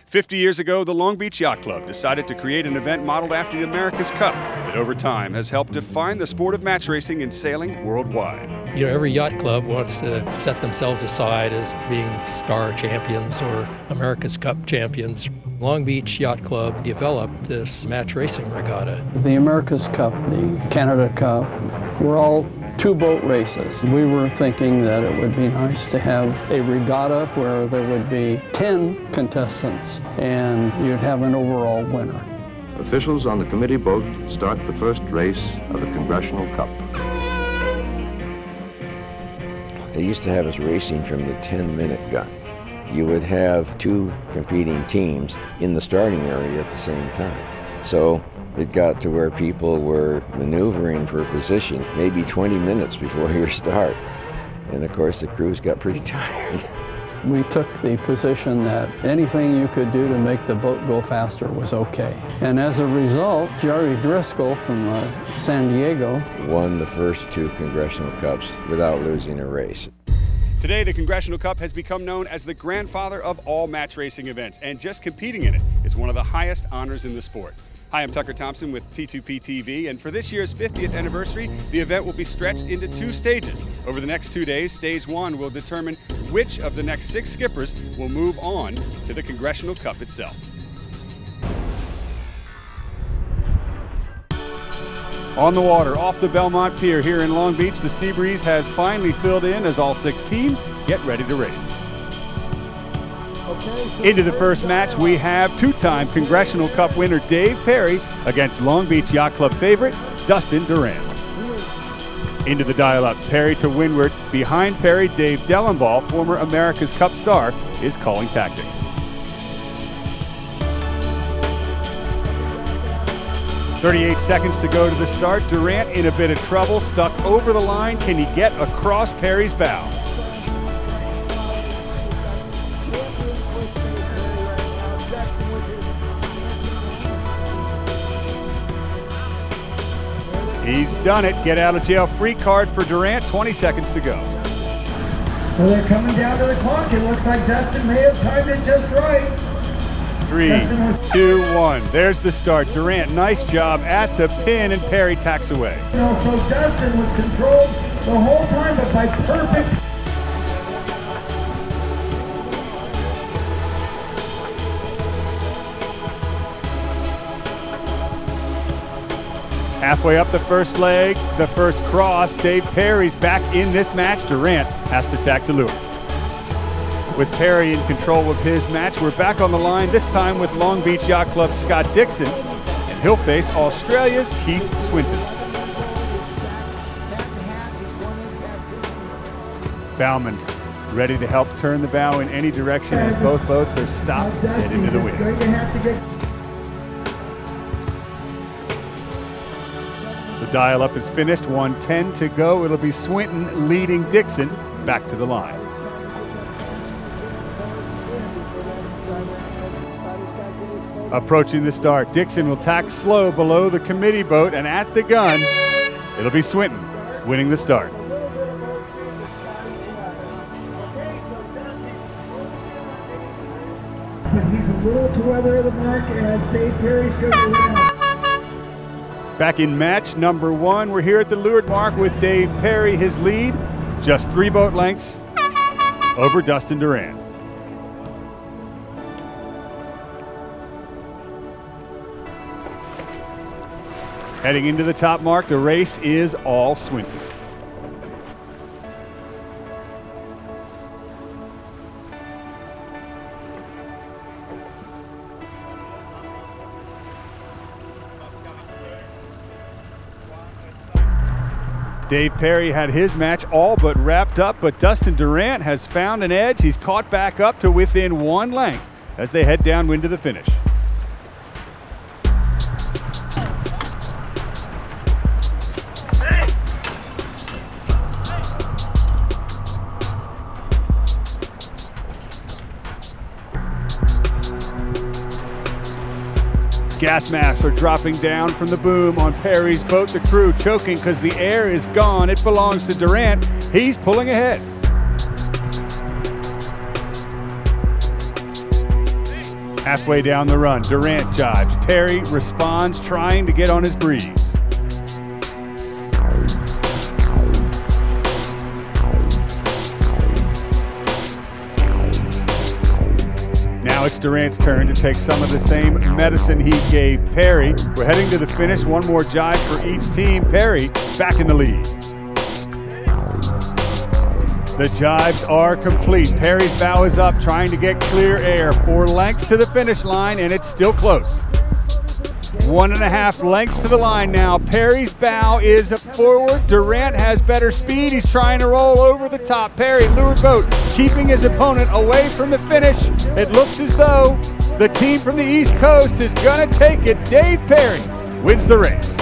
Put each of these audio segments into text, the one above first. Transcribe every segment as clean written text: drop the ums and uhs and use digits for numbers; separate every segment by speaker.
Speaker 1: 50 years ago, the Long Beach Yacht Club decided to create an event modeled after the America's Cup that over time has helped define the sport of match racing and sailing worldwide.
Speaker 2: You know, every yacht club wants to set themselves aside as being star champions or America's Cup champions. Long Beach Yacht Club developed this match racing regatta.
Speaker 3: The America's Cup, the Canada Cup, were all two-boat races. We were thinking that it would be nice to have a regatta where there would be 10 contestants and you'd have an overall winner.
Speaker 4: Officials on the committee boat start the first race of the Congressional Cup.
Speaker 5: They used to have us racing from the 10-minute gun. You would have two competing teams in the starting area at the same time. So it got to where people were maneuvering for position maybe 20 minutes before your start. And of course the crews got pretty tired.
Speaker 3: We took the position that anything you could do to make the boat go faster was okay. And as a result, Jerry Driscoll from San Diego
Speaker 5: won the first two Congressional Cups without losing a race.
Speaker 1: Today, the Congressional Cup has become known as the grandfather of all match racing events, and just competing in it is one of the highest honors in the sport. Hi, I'm Tucker Thompson with T2P TV, and for this year's 50th anniversary, the event will be stretched into two stages. Over the next 2 days, Stage 1 will determine which of the next 6 skippers will move on to the Congressional Cup itself. On the water, off the Belmont Pier here in Long Beach, the sea breeze has finally filled in as all 6 teams get ready to race. Into the first match, we have two-time Congressional Cup winner Dave Perry against Long Beach Yacht Club favorite Dustin Durant. Into the dial-up, Perry to windward. Behind Perry, Dave Dellenbaugh, former America's Cup star, is calling tactics. "38 seconds to go to the start. Durant in a bit of trouble, stuck over the line. Can he get across Perry's bow? He's done it. Get out of jail free card for Durant. 20 seconds to go.
Speaker 6: Well, they're coming down to the clock. It looks like Dustin may have timed it just right.
Speaker 1: 3, 2, 1. There's the start. Durant, nice job at the pin, and Perry tacks away.
Speaker 6: So Dustin was controlled the whole time, but by perfect.
Speaker 1: Halfway up the first leg, the first cross. Dave Perry's back in this match. Durant has to tack to lure. With Perry in control of his match, we're back on the line, this time with Long Beach Yacht Club Scott Dixon, and he'll face Australia's Keith Swinton. Bauman ready to help turn the bow in any direction as both boats are stopped dead into the wind. The dial-up is finished, 1:10 to go. It'll be Swinton leading Dixon back to the line. Approaching the start, Dixon will tack slow below the committee boat, and at the gun, it'll be Swinton winning the start.
Speaker 6: But he's a little to weather of the mark as Dave Perry's going to win.
Speaker 1: Back in match number 1, we're here at the leeward mark with Dave Perry, his lead, just 3 boat lengths over Dustin Durant. Heading into the top mark, the race is all Swinton. Dave Perry had his match all but wrapped up, but Dustin Durant has found an edge. He's caught back up to within 1 length as they head downwind to the finish. Gas masks are dropping down from the boom on Perry's boat. The crew choking because the air is gone. It belongs to Durant. He's pulling ahead. Halfway down the run, Durant jives. Perry responds, trying to get on his breeze. Now it's Durant's turn to take some of the same medicine he gave Perry. We're heading to the finish. One more jive for each team. Perry back in the lead. The jives are complete. Perry's bow is up, trying to get clear air. 4 lengths to the finish line, and it's still close. 1.5 lengths to the line now. Perry's bow is forward. Durant has better speed. He's trying to roll over the top. Perry, lured boat, keeping his opponent away from the finish. It looks as though the team from the East Coast is gonna take it. Dave Perry wins the race.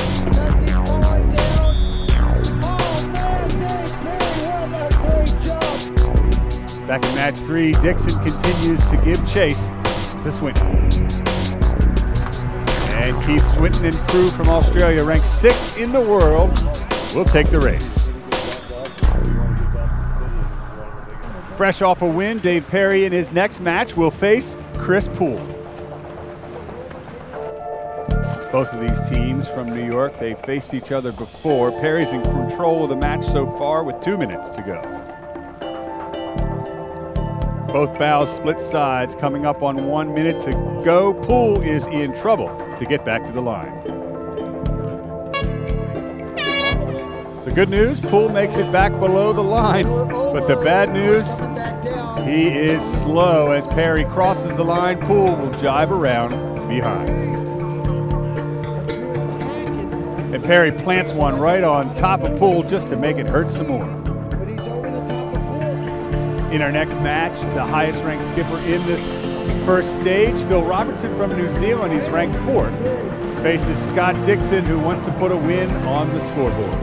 Speaker 1: Back in match 3, Dixon continues to give chase to Swinton. And Keith Swinton and crew from Australia, ranked 6th in the world, will take the race. Fresh off a win, Dave Perry in his next match will face Chris Poole. Both of these teams from New York, they faced each other before. Perry's in control of the match so far with 2 minutes to go. Both bows split sides, coming up on 1 minute to go. Poole is in trouble to get back to the line. The good news, Poole makes it back below the line, but the bad news, he is slow. As Perry crosses the line, Poole will jive around behind. And Perry plants one right on top of Poole just to make it hurt some more. In our next match, the highest ranked skipper in this first stage, Phil Robertson from New Zealand, he's ranked 4th, faces Scott Dixon, who wants to put a win on the scoreboard.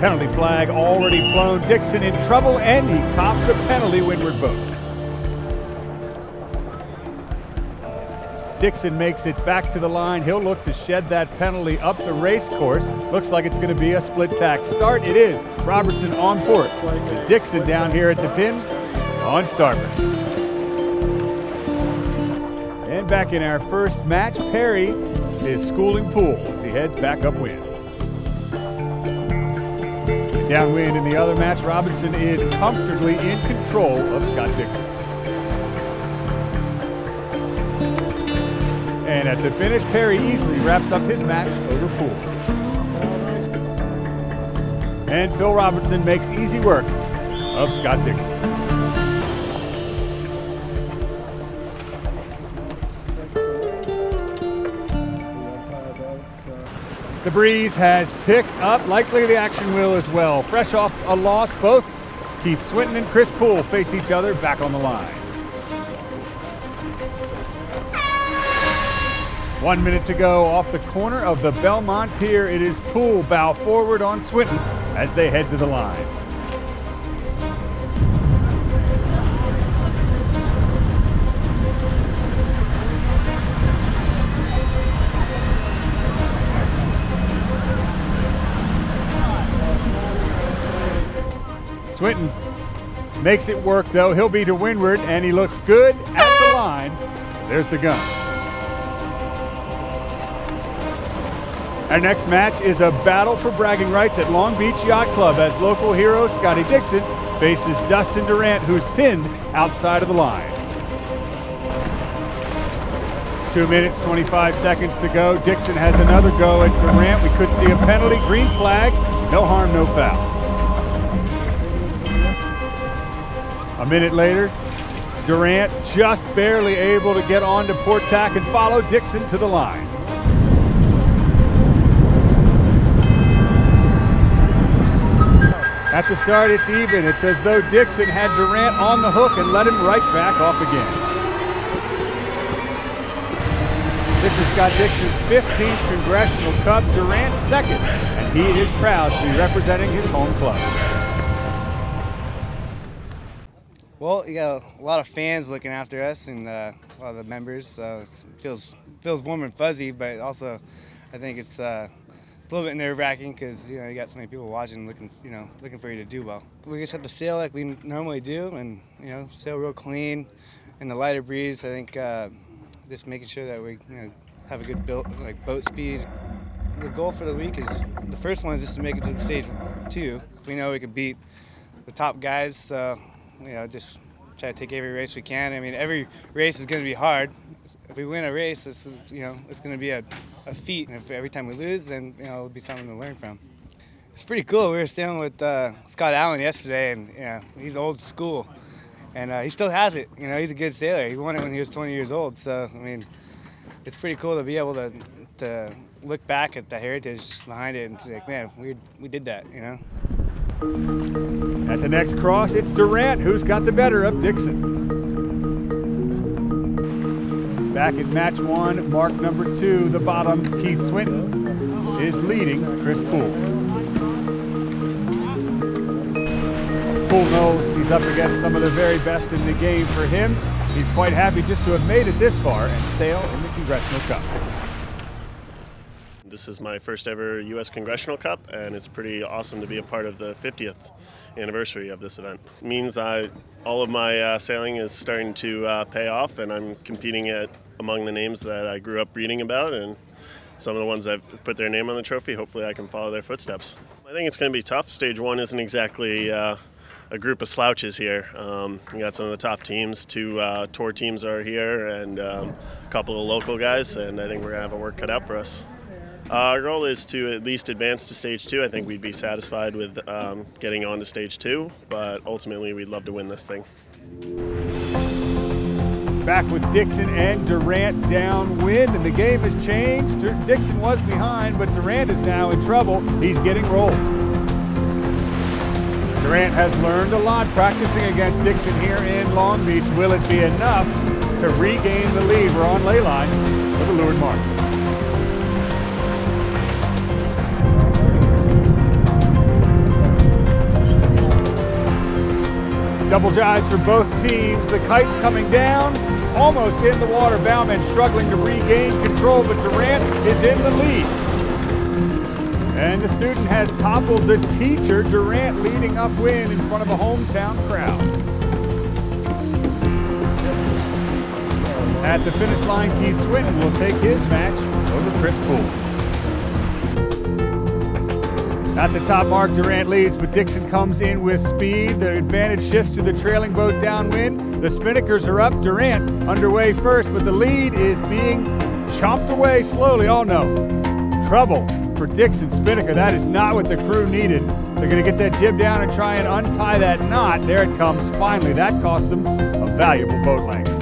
Speaker 1: Penalty flag already flown. Dixon in trouble, and he cops a penalty windward boat. Dixon makes it back to the line. He'll look to shed that penalty up the race course. Looks like it's going to be a split tack start. It is. Robertson on port. And Dixon down here at the pin on starboard. And back in our first match, Perry is schooling Poole as he heads back upwind. Downwind in the other match, Robinson is comfortably in control of Scott Dixon. And at the finish, Perry easily wraps up his match over Poole. And Phil Robertson makes easy work of Scott Dixon. The breeze has picked up. Likely the action will as well. Fresh off a loss, both Keith Swinton and Chris Poole face each other back on the line. 1 minute to go off the corner of the Belmont Pier. It is Poole bow forward on Swinton as they head to the line. Swinton makes it work though. He'll be to windward and he looks good at the line. There's the gun. Our next match is a battle for bragging rights at Long Beach Yacht Club as local hero Scotty Dixon faces Dustin Durant, who's pinned outside of the line. 2 minutes, 25 seconds to go. Dixon has another go at Durant. We could see a penalty. Green flag. No harm, no foul. A minute later, Durant just barely able to get onto port tack and follow Dixon to the line. At the start, it's even. It's as though Dixon had Durant on the hook and let him right back off again. This is Scott Dixon's 15th Congressional Cup, Durant second, and he is proud to be representing his home club.
Speaker 7: Well, you got a lot of fans looking after us and a lot of the members, so it feels warm and fuzzy, but also I think it's It's a little bit nerve-wracking because you got so many people watching, looking for you to do well. We just have to sail like we normally do, and sail real clean in the lighter breeze. I think just making sure that we have a good boat speed. The goal for the week is the first one is just to make it to the stage 2. We know we could beat the top guys, so just try to take every race we can. I mean, every race is going to be hard. If we win a race, it's going to be a feat. And if every time we lose, then it'll be something to learn from. It's pretty cool. We were sailing with Scott Allen yesterday, and he's old school, and he still has it. He's a good sailor. He won it when he was 20 years old. So I mean, it's pretty cool to be able to look back at the heritage behind it and say, like, man, we did that.
Speaker 1: At the next cross, it's Durant who's got the better of Dixon. Back at match 1, mark number 2, the bottom, Keith Swinton, is leading Chris Poole. Poole knows he's up against some of the very best in the game. For him, he's quite happy just to have made it this far and sail in the Congressional Cup.
Speaker 8: This is my first ever U.S. Congressional Cup, and it's pretty awesome to be a part of the 50th anniversary of this event. It means all of my sailing is starting to pay off, and I'm competing among the names that I grew up reading about, and some of the ones that put their name on the trophy. Hopefully I can follow their footsteps. I think it's going to be tough. Stage 1 isn't exactly a group of slouches here. You got some of the top teams. 2 tour teams are here, and a couple of local guys, and I think we're going to have a work cut out for us. Our goal is to at least advance to stage 2. I think we'd be satisfied with getting on to stage 2, but ultimately we'd love to win this thing.
Speaker 1: Back with Dixon and Durant downwind, and the game has changed. Dixon was behind, but Durant is now in trouble. He's getting rolled. Durant has learned a lot practicing against Dixon here in Long Beach. Will it be enough to regain the lead? We're on ley line with a leeward mark. Double jives for both teams. The kite's coming down, almost in the water. Bowman struggling to regain control, but Durant is in the lead. And the student has toppled the teacher. Durant leading upwind in front of a hometown crowd. At the finish line, Keith Swinton will take his match over Chris Poole. At the top mark, Durant leads, but Dixon comes in with speed. The advantage shifts to the trailing boat downwind. The spinnakers are up. Durant underway first, but the lead is being chomped away slowly. Oh no, trouble for Dixon spinnaker. That is not what the crew needed. They're going to get that jib down and try and untie that knot. There it comes finally. That cost them a valuable boat length.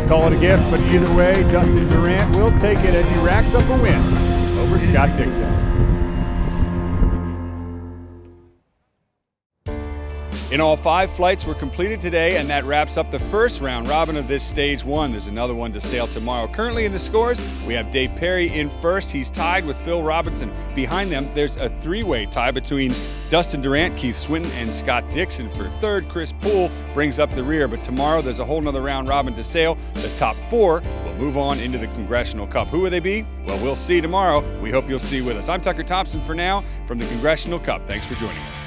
Speaker 1: Call it a gift, but either way, Justin Durant will take it as he racks up a win over Scott Dixon. In all, 5 flights were completed today, and that wraps up the first round robin of this stage 1. There's another one to sail tomorrow. Currently in the scores, we have Dave Perry in first. He's tied with Phil Robinson. Behind them, there's a 3-way tie between Dustin Durant, Keith Swinton, and Scott Dixon for third. Chris Poole brings up the rear, but tomorrow there's a whole nother round robin to sail. The top 4 will move on into the Congressional Cup. Who will they be? Well, we'll see tomorrow. We hope you'll see with us. I'm Tucker Thompson for now from the Congressional Cup. Thanks for joining us.